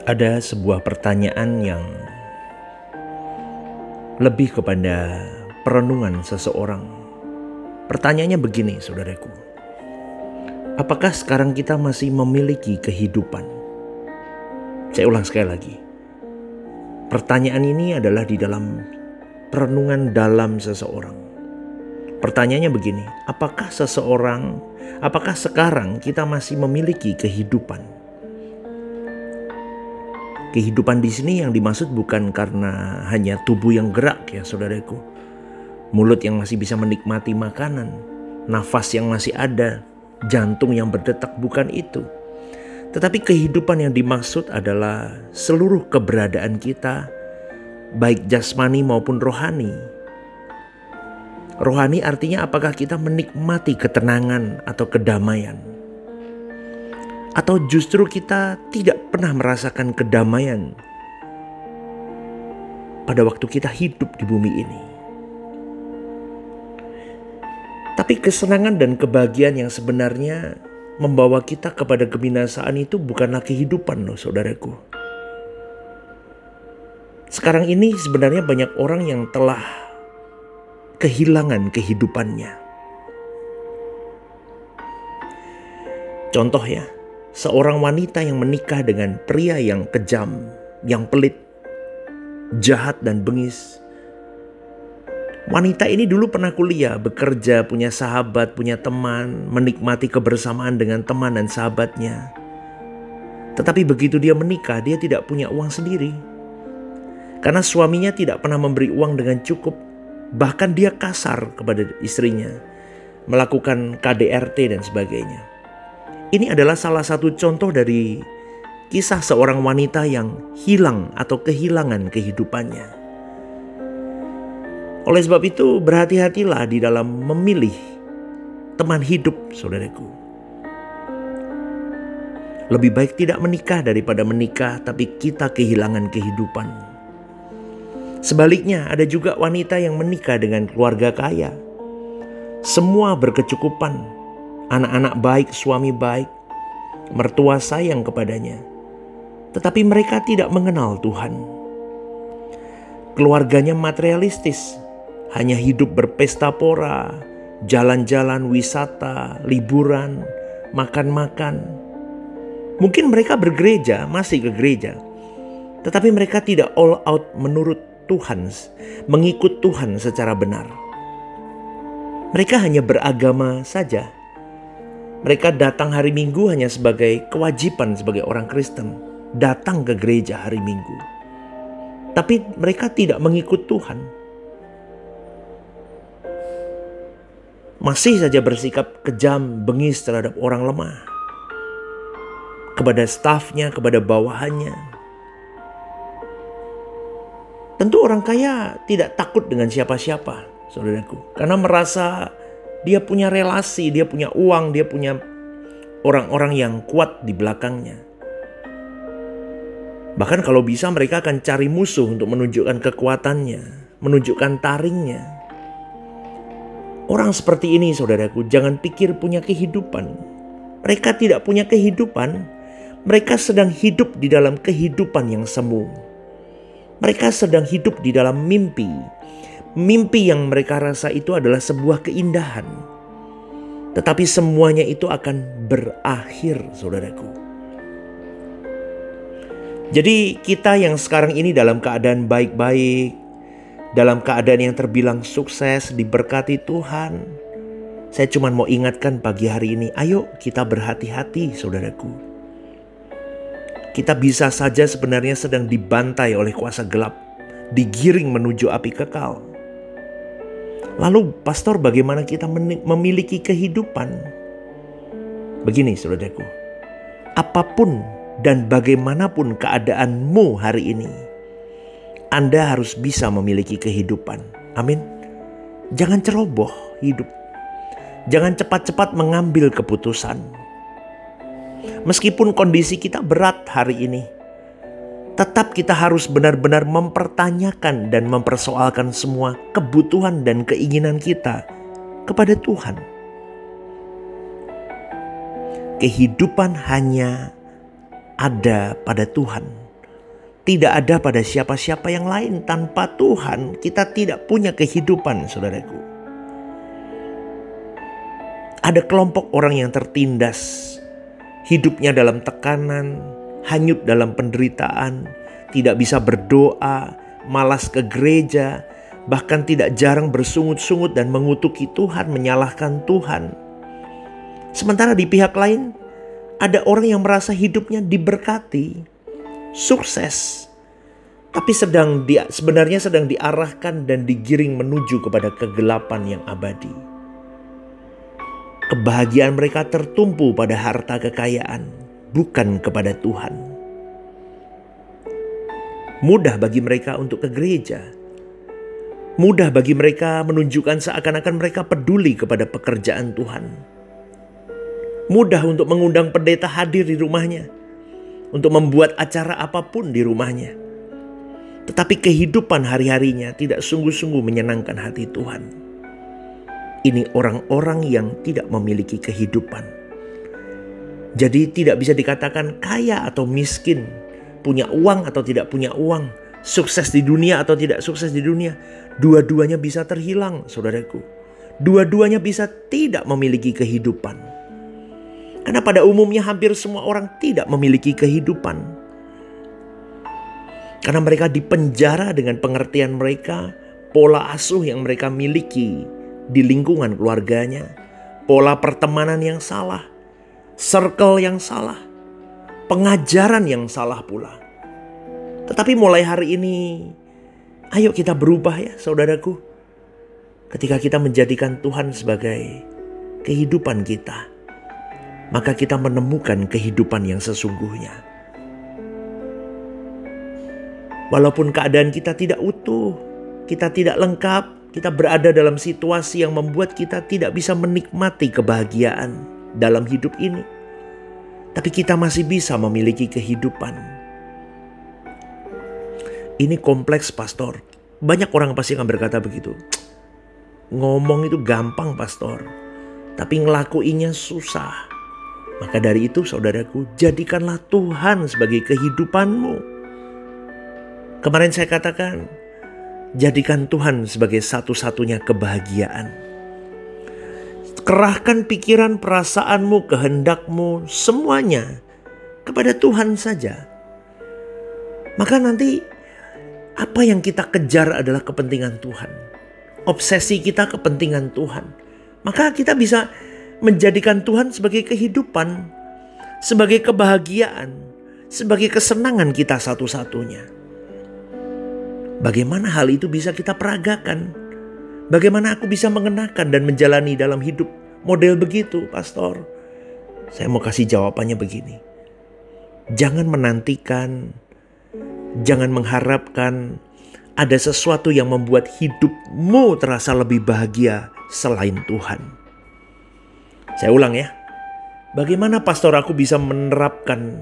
Ada sebuah pertanyaan yang lebih kepada perenungan seseorang. Pertanyaannya begini, saudaraku. Apakah sekarang kita masih memiliki kehidupan? Saya ulang sekali lagi. Pertanyaan ini adalah di dalam perenungan dalam seseorang. Pertanyaannya begini, apakah sekarang kita masih memiliki kehidupan? Kehidupan di sini yang dimaksud bukan karena hanya tubuh yang gerak ya saudaraku. Mulut yang masih bisa menikmati makanan, nafas yang masih ada, jantung yang berdetak, bukan itu. Tetapi kehidupan yang dimaksud adalah seluruh keberadaan kita, baik jasmani maupun rohani. Rohani artinya apakah kita menikmati ketenangan atau kedamaian? Atau justru kita tidak pernah merasakan kedamaian pada waktu kita hidup di bumi ini. Tapi kesenangan dan kebahagiaan yang sebenarnya membawa kita kepada kebinasaan itu bukanlah kehidupan loh saudaraku. Sekarang ini sebenarnya banyak orang yang telah kehilangan kehidupannya. Contoh ya, seorang wanita yang menikah dengan pria yang kejam, yang pelit, jahat dan bengis. Wanita ini dulu pernah kuliah, bekerja, punya sahabat, punya teman, menikmati kebersamaan dengan teman dan sahabatnya. Tetapi begitu dia menikah, dia tidak punya uang sendiri. Karena suaminya tidak pernah memberi uang dengan cukup. Bahkan dia kasar kepada istrinya, melakukan KDRT dan sebagainya. Ini adalah salah satu contoh dari kisah seorang wanita yang hilang atau kehilangan kehidupannya. Oleh sebab itu berhati-hatilah di dalam memilih teman hidup saudaraku. Lebih baik tidak menikah daripada menikah tapi kita kehilangan kehidupan. Sebaliknya ada juga wanita yang menikah dengan keluarga kaya. Semua berkecukupan. Anak-anak baik, suami baik, mertua sayang kepadanya. Tetapi mereka tidak mengenal Tuhan. Keluarganya materialistis, hanya hidup berpesta pora, jalan-jalan, wisata, liburan, makan-makan. Mungkin mereka bergereja, masih ke gereja. Tetapi mereka tidak all out menurut Tuhan, mengikut Tuhan secara benar. Mereka hanya beragama saja. Mereka datang hari Minggu hanya sebagai kewajiban sebagai orang Kristen. Datang ke gereja hari Minggu. Tapi mereka tidak mengikut Tuhan. Masih saja bersikap kejam, bengis terhadap orang lemah. Kepada stafnya, kepada bawahannya. Tentu orang kaya tidak takut dengan siapa-siapa, saudaraku. Karena merasa dia punya relasi, dia punya uang, dia punya orang-orang yang kuat di belakangnya. Bahkan kalau bisa mereka akan cari musuh untuk menunjukkan kekuatannya, menunjukkan taringnya. Orang seperti ini saudaraku, jangan pikir punya kehidupan. Mereka tidak punya kehidupan, mereka sedang hidup di dalam kehidupan yang semu. Mereka sedang hidup di dalam mimpi. Mimpi yang mereka rasa itu adalah sebuah keindahan. Tetapi semuanya itu akan berakhir, saudaraku. Jadi kita yang sekarang ini dalam keadaan baik-baik, dalam keadaan yang terbilang sukses, diberkati Tuhan. Saya cuma mau ingatkan pagi hari ini, ayo kita berhati-hati, saudaraku. Kita bisa saja sebenarnya sedang dibantai oleh kuasa gelap, digiring menuju api kekal. Lalu pastor, bagaimana kita memiliki kehidupan? Begini saudaraku, apapun dan bagaimanapun keadaanmu hari ini, Anda harus bisa memiliki kehidupan. Amin. Jangan ceroboh hidup. Jangan cepat-cepat mengambil keputusan. Meskipun kondisi kita berat hari ini, tetap kita harus benar-benar mempertanyakan dan mempersoalkan semua kebutuhan dan keinginan kita kepada Tuhan. Kehidupan hanya ada pada Tuhan. tidak ada pada siapa-siapa yang lain. Tanpa Tuhan kita tidak punya kehidupan, saudaraku. Ada kelompok orang yang tertindas, hidupnya dalam tekanan, hanyut dalam penderitaan, tidak bisa berdoa, malas ke gereja, bahkan tidak jarang bersungut-sungut dan mengutuki Tuhan, menyalahkan Tuhan. Sementara di pihak lain, ada orang yang merasa hidupnya diberkati, sukses, tapi sebenarnya sedang diarahkan dan digiring menuju kepada kegelapan yang abadi. Kebahagiaan mereka tertumpu pada harta kekayaan, bukan kepada Tuhan. Mudah bagi mereka untuk ke gereja. Mudah bagi mereka menunjukkan seakan-akan mereka peduli kepada pekerjaan Tuhan. Mudah untuk mengundang pendeta hadir di rumahnya, untuk membuat acara apapun di rumahnya. Tetapi kehidupan hari-harinya tidak sungguh-sungguh menyenangkan hati Tuhan. Ini orang-orang yang tidak memiliki kehidupan. Jadi tidak bisa dikatakan kaya atau miskin, punya uang atau tidak punya uang, sukses di dunia atau tidak sukses di dunia. Dua-duanya bisa terhilang, saudaraku. Dua-duanya bisa tidak memiliki kehidupan. Karena pada umumnya hampir semua orang tidak memiliki kehidupan. Karena mereka dipenjara dengan pengertian mereka, pola asuh yang mereka miliki di lingkungan keluarganya, pola pertemanan yang salah, circle yang salah, pengajaran yang salah pula. Tetapi mulai hari ini, ayo kita berubah ya saudaraku. Ketika kita menjadikan Tuhan sebagai kehidupan kita, maka kita menemukan kehidupan yang sesungguhnya. Walaupun keadaan kita tidak utuh, kita tidak lengkap, kita berada dalam situasi yang membuat kita tidak bisa menikmati kebahagiaan dalam hidup ini. Tapi kita masih bisa memiliki kehidupan. Ini kompleks, pastor. Banyak orang pasti akan berkata begitu. Ngomong itu gampang, pastor, tapi ngelakuinnya susah. Maka dari itu saudaraku, jadikanlah Tuhan sebagai kehidupanmu. Kemarin saya katakan, jadikan Tuhan sebagai satu-satunya kebahagiaan. Kerahkan pikiran, perasaanmu, kehendakmu, semuanya kepada Tuhan saja. Maka nanti apa yang kita kejar adalah kepentingan Tuhan. Obsesi kita kepentingan Tuhan. Maka kita bisa menjadikan Tuhan sebagai kehidupan, sebagai kebahagiaan, sebagai kesenangan kita satu-satunya. Bagaimana hal itu bisa kita peragakan? Bagaimana aku bisa mengenakan dan menjalani dalam hidup model begitu, pastor? Saya mau kasih jawabannya begini. Jangan menantikan, jangan mengharapkan ada sesuatu yang membuat hidupmu terasa lebih bahagia selain Tuhan. Saya ulang ya. Bagaimana pastor aku bisa menerapkan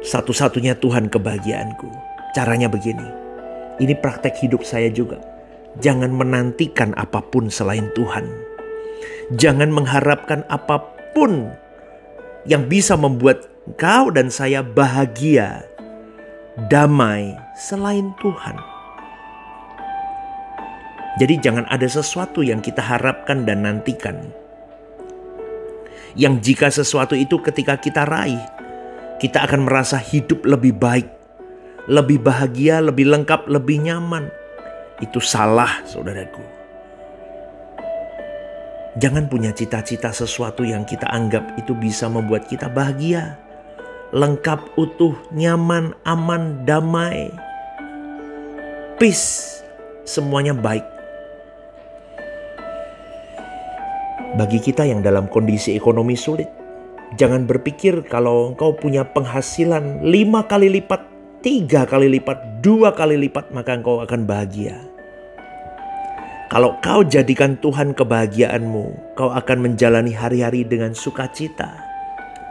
satu-satunya Tuhan kebahagiaanku? Caranya begini. Ini praktek hidup saya juga. Jangan menantikan apapun selain Tuhan. Jangan mengharapkan apapun yang bisa membuat kau dan saya bahagia, damai selain Tuhan. Jadi jangan ada sesuatu yang kita harapkan dan nantikan, yang jika sesuatu itu ketika kita raih, kita akan merasa hidup lebih baik, lebih bahagia, lebih lengkap, lebih nyaman. Itu salah, saudaraku. Jangan punya cita-cita sesuatu yang kita anggap itu bisa membuat kita bahagia, lengkap, utuh, nyaman, aman, damai, peace, semuanya baik. Bagi kita yang dalam kondisi ekonomi sulit, jangan berpikir kalau engkau punya penghasilan 5 kali lipat, 3 kali lipat, 2 kali lipat, maka engkau akan bahagia. Kalau kau jadikan Tuhan kebahagiaanmu, kau akan menjalani hari-hari dengan sukacita.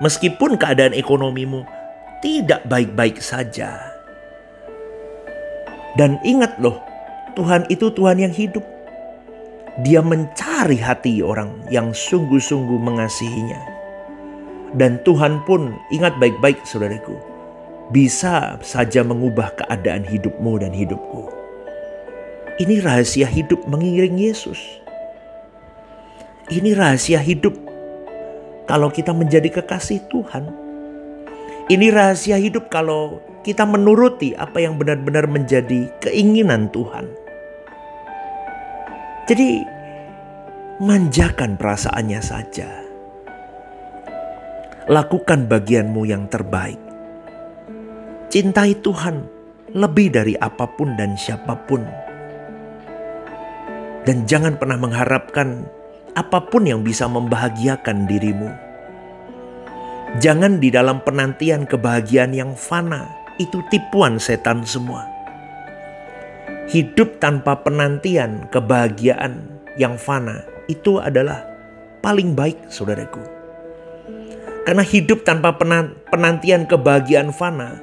Meskipun keadaan ekonomimu tidak baik-baik saja. Dan ingat loh, Tuhan itu Tuhan yang hidup. Dia mencari hati orang yang sungguh-sungguh mengasihinya. Dan Tuhan pun, ingat baik-baik saudaraku, bisa saja mengubah keadaan hidupmu dan hidupku. Ini rahasia hidup mengiring Yesus. Ini rahasia hidup kalau kita menjadi kekasih Tuhan. Ini rahasia hidup kalau kita menuruti apa yang benar-benar menjadi keinginan Tuhan. Jadi, manjakan perasaannya saja. Lakukan bagianmu yang terbaik. Cintai Tuhan lebih dari apapun dan siapapun. Dan jangan pernah mengharapkan apapun yang bisa membahagiakan dirimu. Jangan di dalam penantian kebahagiaan yang fana. Itu tipuan setan semua. Hidup tanpa penantian kebahagiaan yang fana itu adalah paling baik, saudaraku. Karena hidup tanpa penantian kebahagiaan fana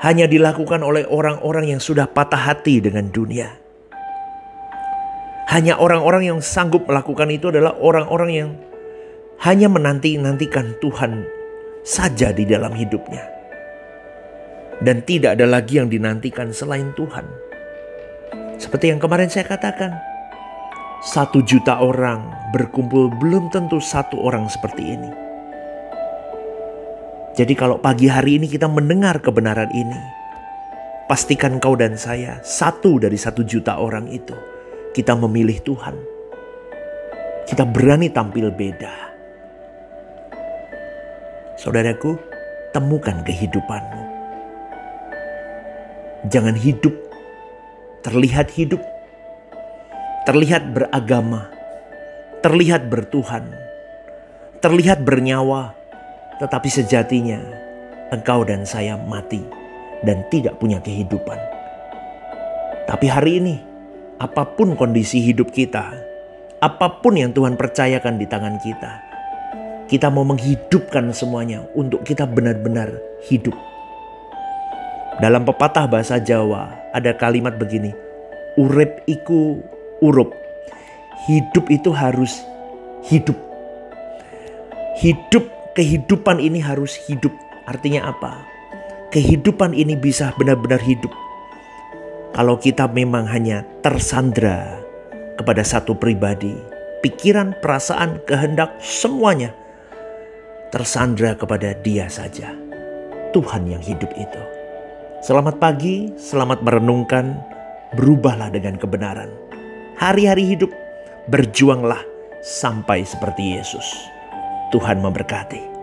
hanya dilakukan oleh orang-orang yang sudah patah hati dengan dunia. Hanya orang-orang yang sanggup melakukan itu adalah orang-orang yang hanya menanti-nantikan Tuhan saja di dalam hidupnya. Dan tidak ada lagi yang dinantikan selain Tuhan. Seperti yang kemarin saya katakan, 1 juta orang berkumpul belum tentu satu orang seperti ini. Jadi kalau pagi hari ini kita mendengar kebenaran ini, pastikan kau dan saya satu dari 1 juta orang itu. Kita memilih Tuhan. Kita berani tampil beda. Saudaraku, temukan kehidupanmu. Jangan hidup terlihat beragama, terlihat bertuhan, terlihat bernyawa, tetapi sejatinya engkau dan saya mati dan tidak punya kehidupan. Tapi hari ini, apapun kondisi hidup kita, apapun yang Tuhan percayakan di tangan kita mau menghidupkan semuanya untuk kita benar-benar hidup. Dalam pepatah bahasa Jawa ada kalimat begini, urip iku urup. Hidup itu harus hidup. Kehidupan ini harus hidup. Artinya apa? Kehidupan ini bisa benar-benar hidup kalau kita memang hanya tersandra kepada satu pribadi. Pikiran, perasaan, kehendak, semuanya tersandra kepada Dia saja. Tuhan yang hidup itu. Selamat pagi, selamat merenungkan, berubahlah dengan kebenaran. Hari-hari hidup, berjuanglah sampai seperti Yesus. Tuhan memberkati.